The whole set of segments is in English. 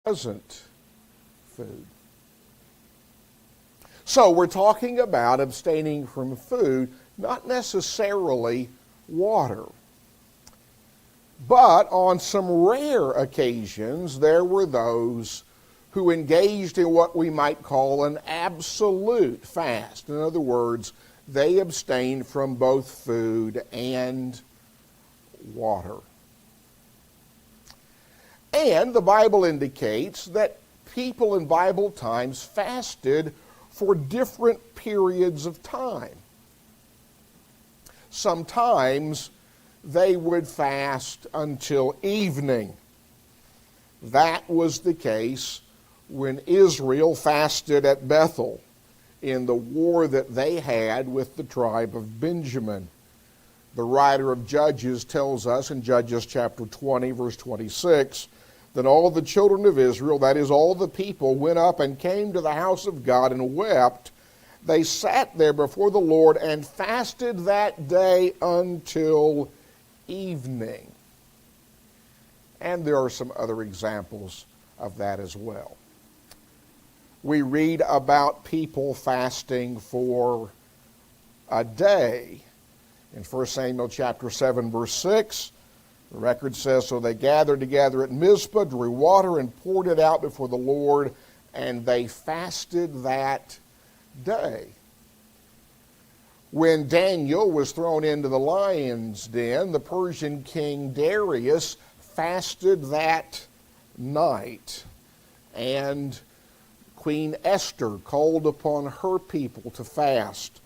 Wasn't food. So we're talking about abstaining from food, not necessarily water. But on some rare occasions, there were those who engaged in what we might call an absolute fast. In other words, they abstained from both food and water. And the Bible indicates that people in Bible times fasted for different periods of time. Sometimes they would fast until evening. That was the case when Israel fasted at Bethel in the war that they had with the tribe of Benjamin. The writer of Judges tells us in Judges chapter 20, verse 26, that all the children of Israel, that is, all the people, went up and came to the house of God and wept. They sat there before the Lord and fasted that day until evening. And there are some other examples of that as well. We read about people fasting for a day. In 1 Samuel chapter 7, verse 6, the record says, so they gathered together at Mizpah, drew water, and poured it out before the Lord, and they fasted that day. When Daniel was thrown into the lion's den, the Persian king Darius fasted that night, and Queen Esther called upon her people to fast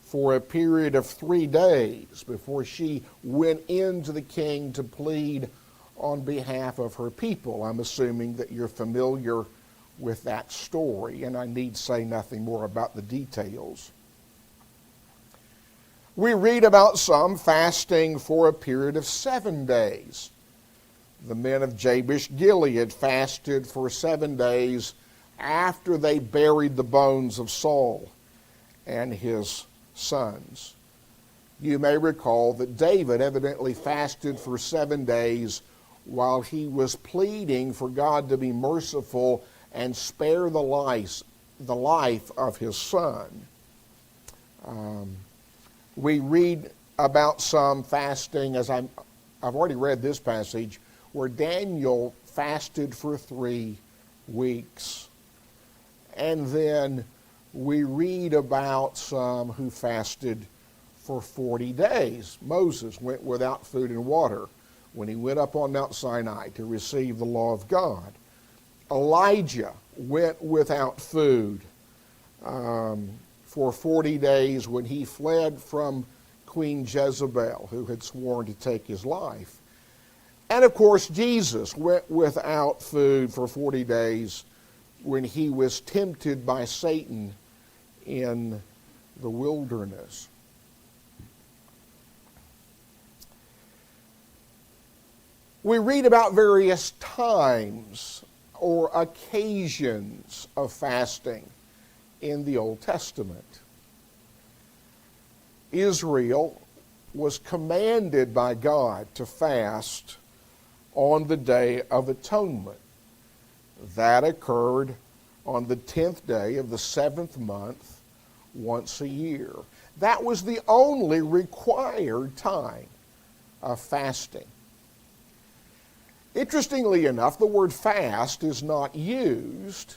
for a period of 3 days before she went into the king to plead on behalf of her people. I'm assuming that you're familiar with that story, and I need say nothing more about the details. We read about some fasting for a period of 7 days. The men of Jabesh Gilead fasted for 7 days after they buried the bones of Saul and his sons. You may recall that David evidently fasted for 7 days while he was pleading for God to be merciful and spare the life of his son. We read about some fasting, as I've already read this passage, where Daniel fasted for 3 weeks. And then we read about some who fasted for 40 days. Moses went without food and water when he went up on Mount Sinai to receive the law of God. Elijah went without food for 40 days when he fled from Queen Jezebel, who had sworn to take his life. And of course, Jesus went without food for 40 days when he was tempted by Satan in the wilderness. We read about various times or occasions of fasting in the Old Testament. Israel was commanded by God to fast on the Day of Atonement. That occurred on the 10th day of the 7th month, once a year. That was the only required time of fasting. Interestingly enough, the word fast is not used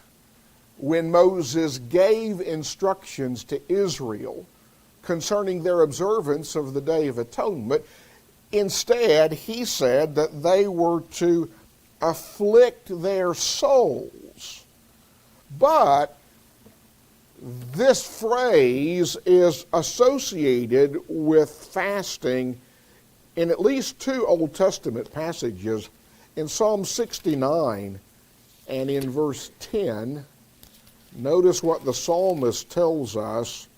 when Moses gave instructions to Israel concerning their observance of the Day of Atonement. Instead, he said that they were to afflict their souls. But this phrase is associated with fasting in at least 2 Old Testament passages. In Psalm 69 and in verse 10, notice what the psalmist tells us.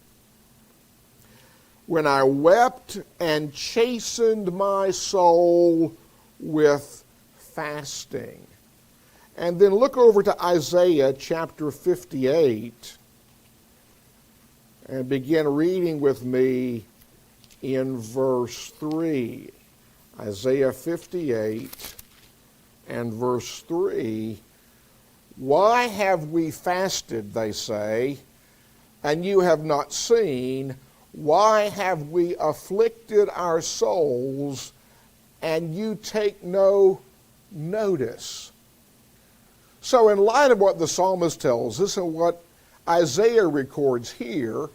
When I wept and chastened my soul with fasting. And then look over to Isaiah chapter 58 and begin reading with me in verse 3. Isaiah 58 and verse 3. Why have we fasted, they say, and you have not seen? Why have we afflicted our souls, and you take no notice? So in light of what the psalmist tells us and what Isaiah records here,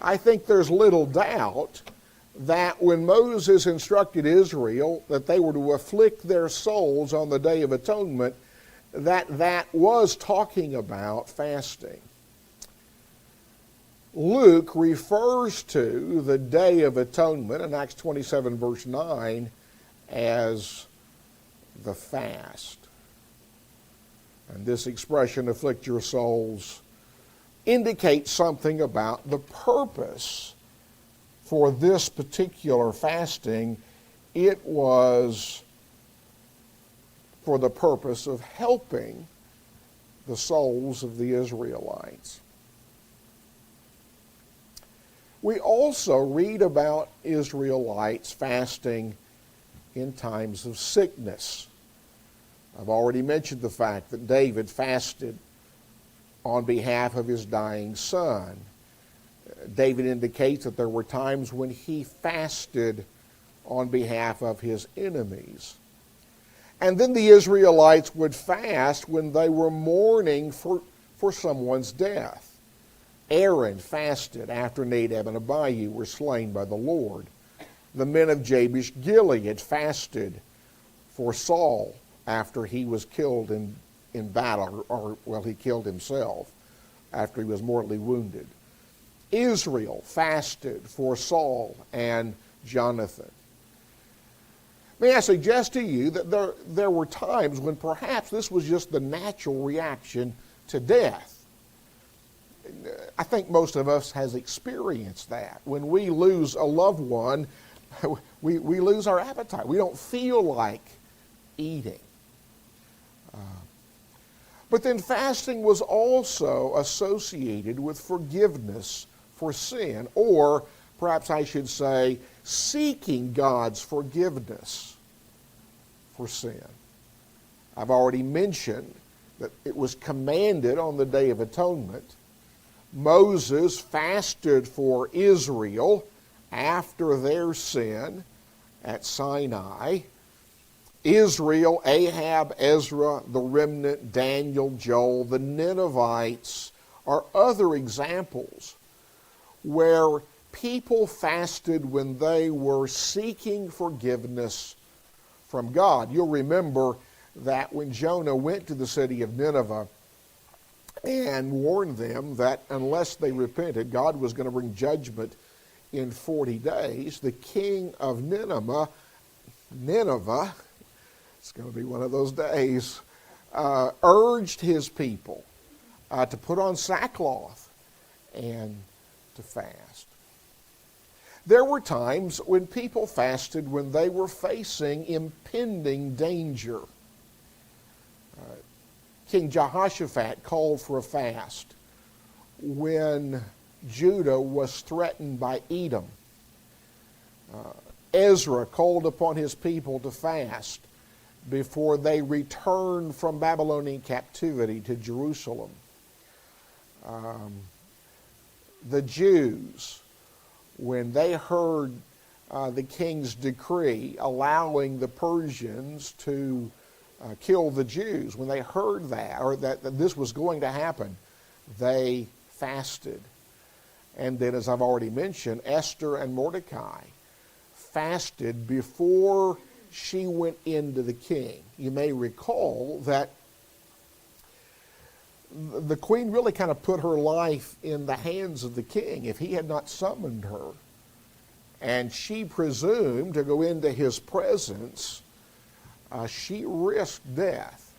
I think there's little doubt that when Moses instructed Israel that they were to afflict their souls on the Day of Atonement, that was talking about fasting. Luke refers to the Day of Atonement in Acts 27 verse 9 as the fast. And this expression, afflict your souls, indicates something about the purpose for this particular fasting. It was for the purpose of helping the souls of the Israelites. We also read about Israelites fasting in times of sickness. I've already mentioned the fact that David fasted on behalf of his dying son. David indicates that there were times when he fasted on behalf of his enemies. And then the Israelites would fast when they were mourning for someone's death. Aaron fasted after Nadab and Abihu were slain by the Lord. The men of Jabesh Gilead fasted for Saul after he was killed in battle, or he killed himself after he was mortally wounded. Israel fasted for Saul and Jonathan. May I suggest to you that there were times when perhaps this was just the natural reaction to death. I think most of us has experienced that. When we lose a loved one, we lose our appetite. We don't feel like eating. But then fasting was also associated with forgiveness for sin, or perhaps I should say, seeking God's forgiveness for sin. I've already mentioned that it was commanded on the Day of Atonement. Moses fasted for Israel after their sin at Sinai. Israel, Ahab, Ezra, the remnant, Daniel, Joel, the Ninevites are other examples where people fasted when they were seeking forgiveness from God. You'll remember that when Jonah went to the city of Nineveh and warned them that unless they repented, God was going to bring judgment in 40 days, the king of Nineveh, it's going to be one of those days, urged his people to put on sackcloth and to fast. There were times when people fasted when they were facing impending danger. King Jehoshaphat called for a fast when Judah was threatened by Edom. Ezra called upon his people to fast before they returned from Babylonian captivity to Jerusalem. The Jews, when they heard the king's decree allowing the Persians to kill the Jews, when they heard that, or that this was going to happen, they fasted. And then, as I've already mentioned, Esther and Mordecai fasted before she went into the king. You may recall that the queen really kind of put her life in the hands of the king. If he had not summoned her, and she presumed to go into his presence, she risked death.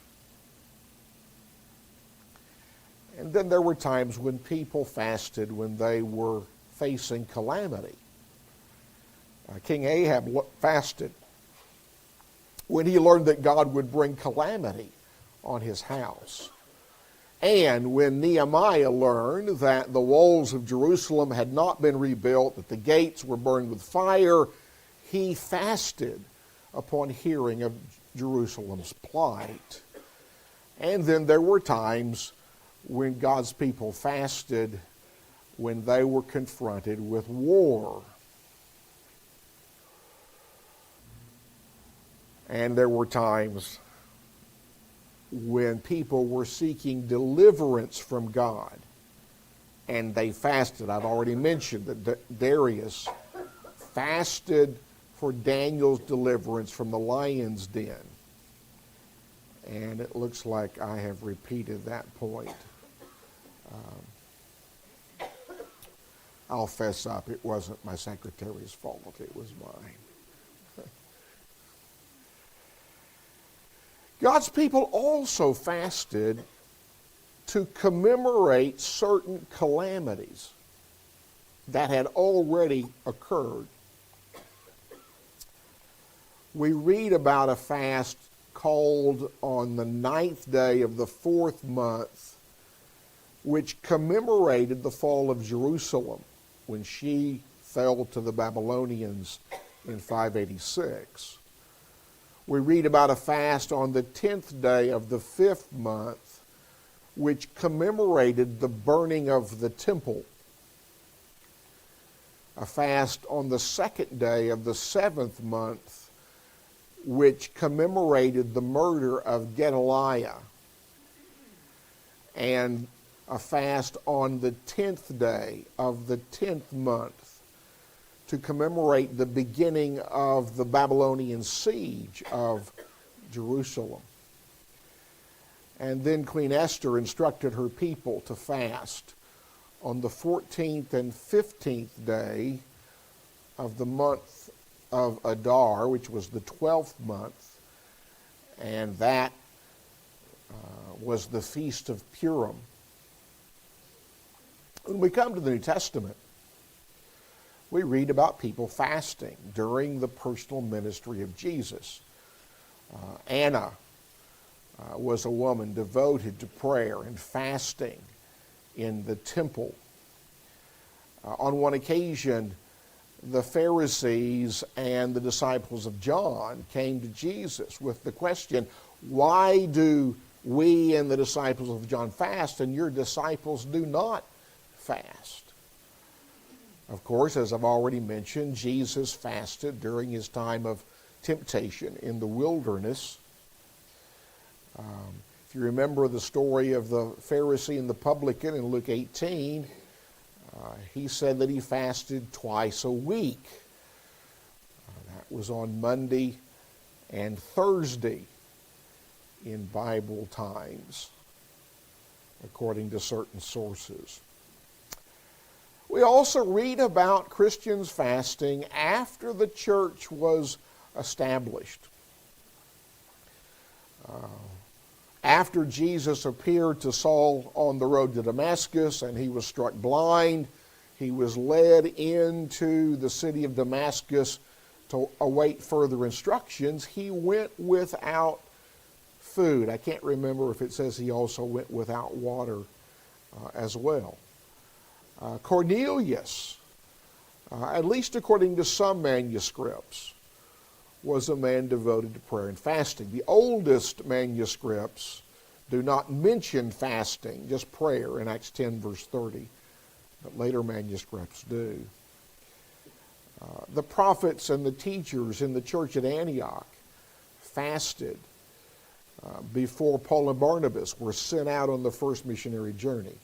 And then there were times when people fasted when they were facing calamity. King Ahab fasted when he learned that God would bring calamity on his house. And when Nehemiah learned that the walls of Jerusalem had not been rebuilt, that the gates were burned with fire, he fasted upon hearing of Jerusalem's plight. And then there were times when God's people fasted when they were confronted with war. And there were times when people were seeking deliverance from God, and they fasted. I've already mentioned that Darius fasted for Daniel's deliverance from the lion's den. And it looks like I have repeated that point. I'll fess up, it wasn't my secretary's fault, it was mine. God's people also fasted to commemorate certain calamities that had already occurred. We read about a fast called on the 9th day of the 4th month, which commemorated the fall of Jerusalem when she fell to the Babylonians in 586. We read about a fast on the 10th day of the 5th month, which commemorated the burning of the temple. A fast on the 2nd day of the 7th month, which commemorated the murder of Gedaliah. And a fast on the 10th day of the 10th month to commemorate the beginning of the Babylonian siege of Jerusalem. And then Queen Esther instructed her people to fast on the 14th and 15th day of the month of Adar, which was the 12th month, and that was the Feast of Purim. When we come to the New Testament, we read about people fasting during the personal ministry of Jesus. Anna was a woman devoted to prayer and fasting in the temple. On one occasion, the Pharisees and the disciples of John came to Jesus with the question, why do we and the disciples of John fast and your disciples do not fast? Of course, as I've already mentioned, Jesus fasted during his time of temptation in the wilderness. If you remember the story of the Pharisee and the publican in Luke 18, he said that he fasted twice a week. That was on Monday and Thursday in Bible times, according to certain sources. We also read about Christians fasting after the church was established. After Jesus appeared to Saul on the road to Damascus and he was struck blind, he was led into the city of Damascus to await further instructions. He went without food. I can't remember if it says he also went without water as well. Cornelius, at least according to some manuscripts, was a man devoted to prayer and fasting. The oldest manuscripts do not mention fasting, just prayer in Acts 10 verse 30, but later manuscripts do. The prophets and the teachers in the church at Antioch fasted before Paul and Barnabas were sent out on the first missionary journey.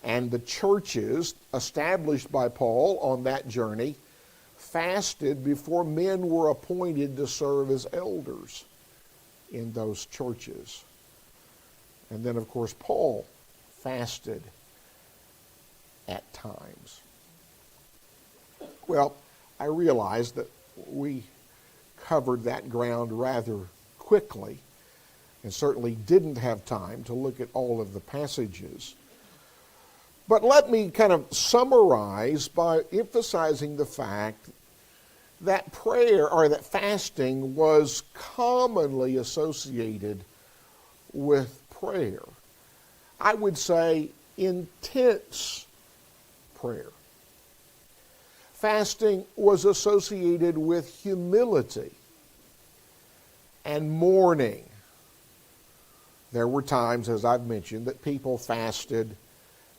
And the churches established by Paul on that journey fasted before men were appointed to serve as elders in those churches. And then, of course, Paul fasted at times. Well, I realize that we covered that ground rather quickly and certainly didn't have time to look at all of the passages. But let me kind of summarize by emphasizing the fact that prayer or that fasting was commonly associated with prayer. I would say intense prayer. Fasting was associated with humility and mourning. There were times, as I've mentioned, that people fasted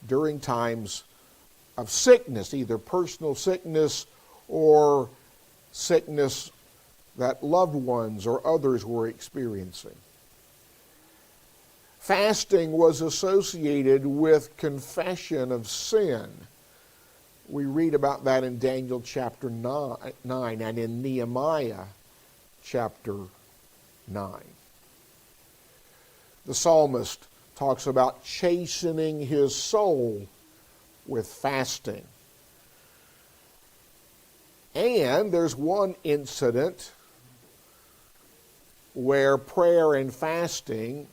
during times of sickness, either personal sickness or sickness that loved ones or others were experiencing. Fasting was associated with confession of sin. We read about that in Daniel chapter 9 and in Nehemiah chapter 9. The psalmist talks about chastening his soul with fasting. And there's one incident where prayer and fasting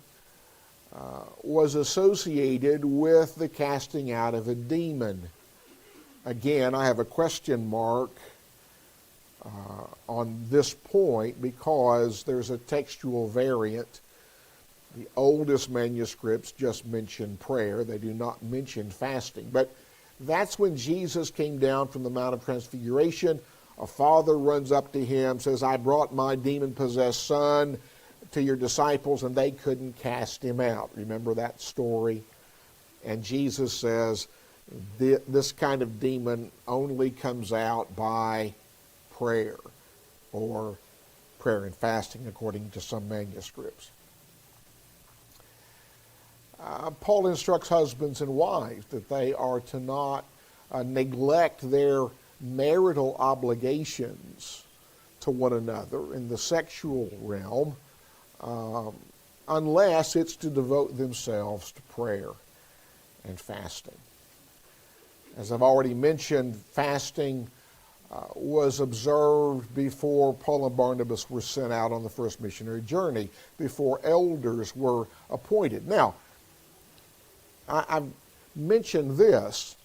was associated with the casting out of a demon. Again, I have a question mark on this point because there's a textual variant. The oldest manuscripts just mention prayer. They do not mention fasting. But that's when Jesus came down from the Mount of Transfiguration. A father runs up to him, says, I brought my demon-possessed son to your disciples, and they couldn't cast him out. Remember that story? And Jesus says, this kind of demon only comes out by prayer, or prayer and fasting, according to some manuscripts. Paul instructs husbands and wives that they are to not neglect their marital obligations to one another in the sexual realm unless it's to devote themselves to prayer and fasting. As I've already mentioned, fasting was observed before Paul and Barnabas were sent out on the first missionary journey, before elders were appointed. Now, I've mentioned this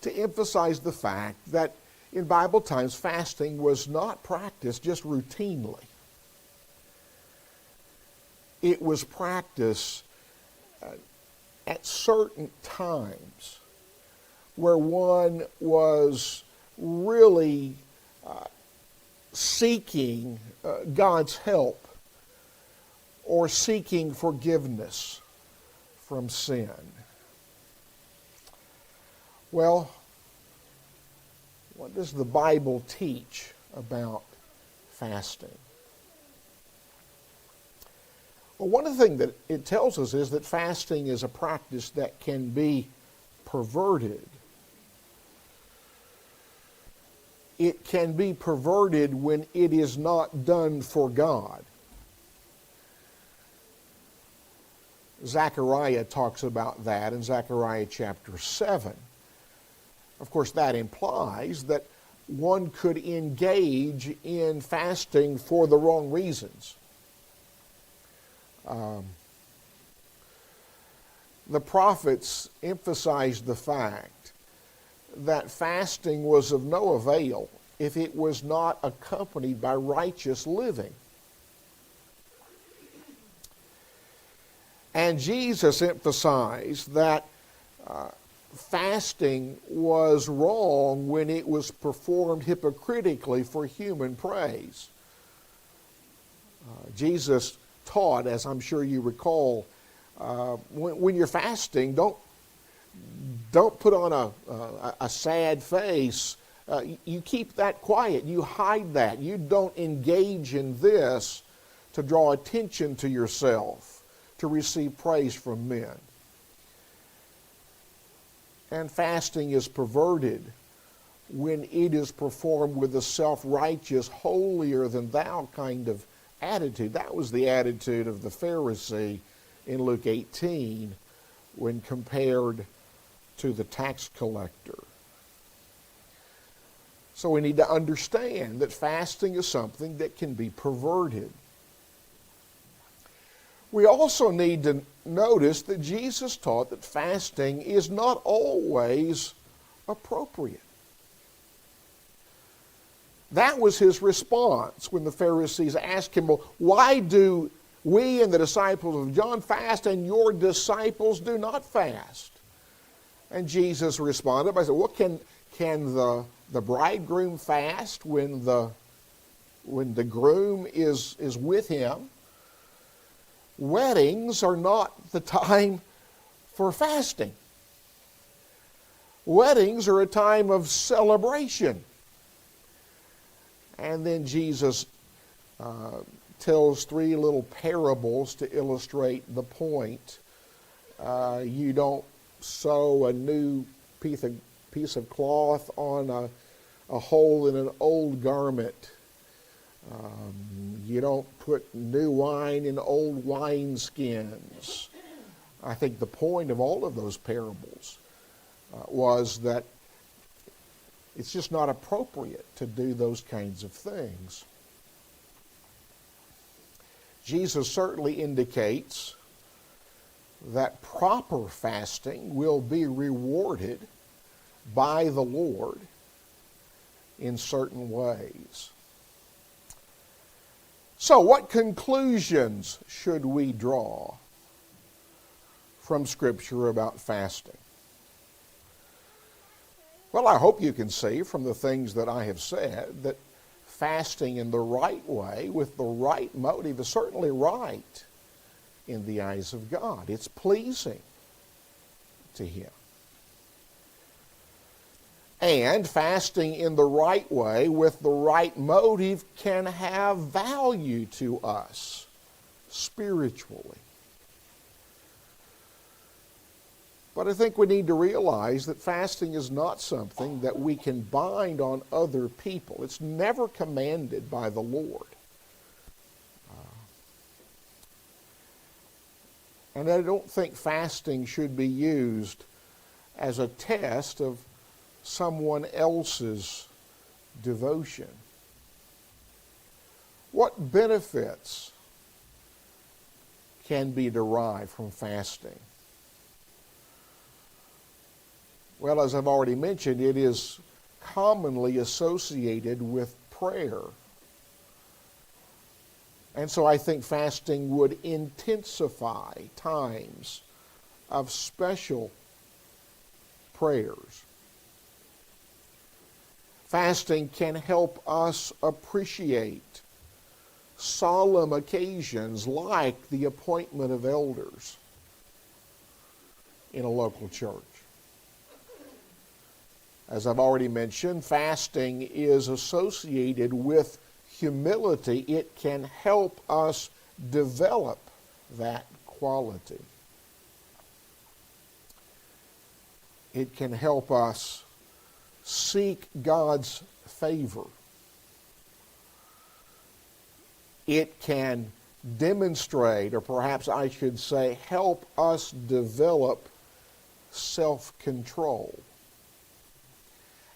to emphasize the fact that in Bible times, fasting was not practiced just routinely. It was practiced at certain times where one was really seeking God's help or seeking forgiveness from sin. Well, what does the Bible teach about fasting? Well, one of the things that it tells us is that fasting is a practice that can be perverted. It can be perverted when it is not done for God. Zechariah talks about that in Zechariah chapter 7. Of course, that implies that one could engage in fasting for the wrong reasons. The prophets emphasized the fact that fasting was of no avail if it was not accompanied by righteous living. And Jesus emphasized that fasting was wrong when it was performed hypocritically for human praise. Jesus taught, as I'm sure you recall, when you're fasting, don't put on a sad face. You keep that quiet. You hide that. You don't engage in this to draw attention to yourself, to receive praise from men. And fasting is perverted when it is performed with a self-righteous, holier-than-thou kind of attitude. That was the attitude of the Pharisee in Luke 18 when compared to the tax collector. So we need to understand that fasting is something that can be perverted. We also need to notice that Jesus taught that fasting is not always appropriate. That was his response when the Pharisees asked him, well, why do we and the disciples of John fast and your disciples do not fast? And Jesus responded by saying, well, can the bridegroom fast when the groom is with him? weddings are not the time for fasting. Weddings are a time of celebration. And then Jesus tells three little parables to illustrate the point. You don't sew a new piece of cloth on a hole in an old garment. You don't put new wine in old wineskins. I think the point of all of those parables was that it's just not appropriate to do those kinds of things. Jesus certainly indicates that proper fasting will be rewarded by the Lord in certain ways. So, what conclusions should we draw from Scripture about fasting? Well, I hope you can see from the things that I have said that fasting in the right way, with the right motive, is certainly right in the eyes of God. It's pleasing to Him. And fasting in the right way, with the right motive, can have value to us spiritually. But I think we need to realize that fasting is not something that we can bind on other people. It's never commanded by the Lord. And I don't think fasting should be used as a test of someone else's devotion. What benefits can be derived from fasting? Well, as I've already mentioned, it is commonly associated with prayer. And so I think fasting would intensify times of special prayers. Fasting can help us appreciate solemn occasions like the appointment of elders in a local church. As I've already mentioned, fasting is associated with humility. It can help us develop that quality. It can help us seek God's favor. It can demonstrate, or perhaps I should say, help us develop self-control.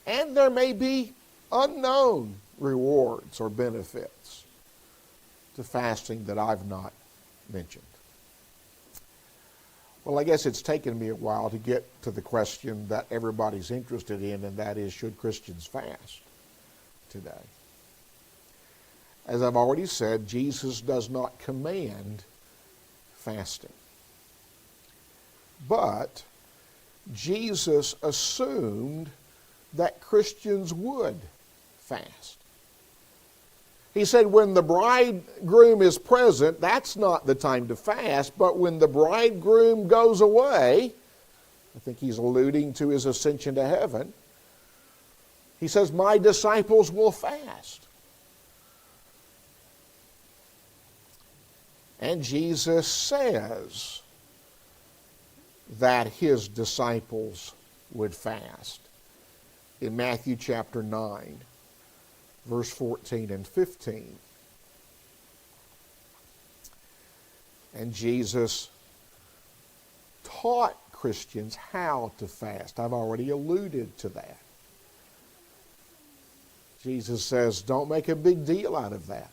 And there may be unknown rewards or benefits to fasting that I've not mentioned. Well, I guess it's taken me a while to get to the question that everybody's interested in, and that is, should Christians fast today? As I've already said, Jesus does not command fasting. But Jesus assumed that Christians would fast. He said when the bridegroom is present, that's not the time to fast, but when the bridegroom goes away, I think he's alluding to his ascension to heaven, he says, my disciples will fast. And Jesus says that his disciples would fast in Matthew chapter 9, verse 14 and 15. And Jesus taught Christians how to fast. I've already alluded to that. Jesus says, don't make a big deal out of that.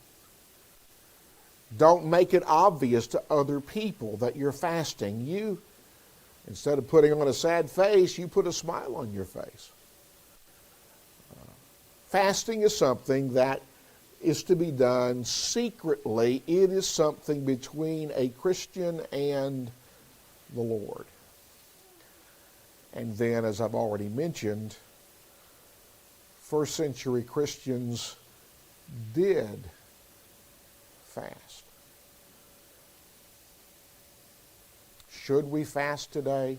Don't make it obvious to other people that you're fasting. You, instead of putting on a sad face, you put a smile on your face. Fasting is something that is to be done secretly. It is something between a Christian and the Lord. And then, as I've already mentioned, first century Christians did fast. Should we fast today?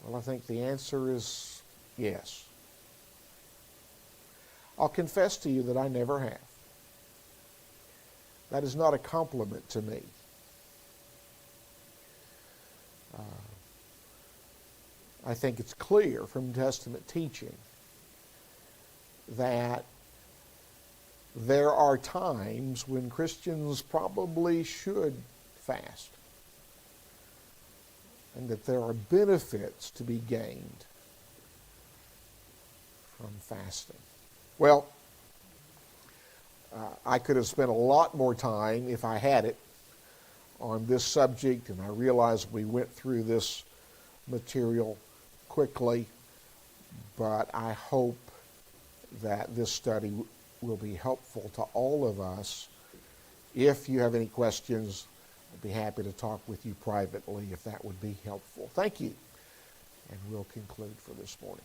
Well, I think the answer is yes. I'll confess to you that I never have. That is not a compliment to me. I think it's clear from Testament teaching that there are times when Christians probably should fast, and that there are benefits to be gained from fasting. Well, I could have spent a lot more time, if I had it, on this subject, and I realize we went through this material quickly, but I hope that this study will be helpful to all of us. If you have any questions, I'd be happy to talk with you privately if that would be helpful. Thank you, and we'll conclude for this morning.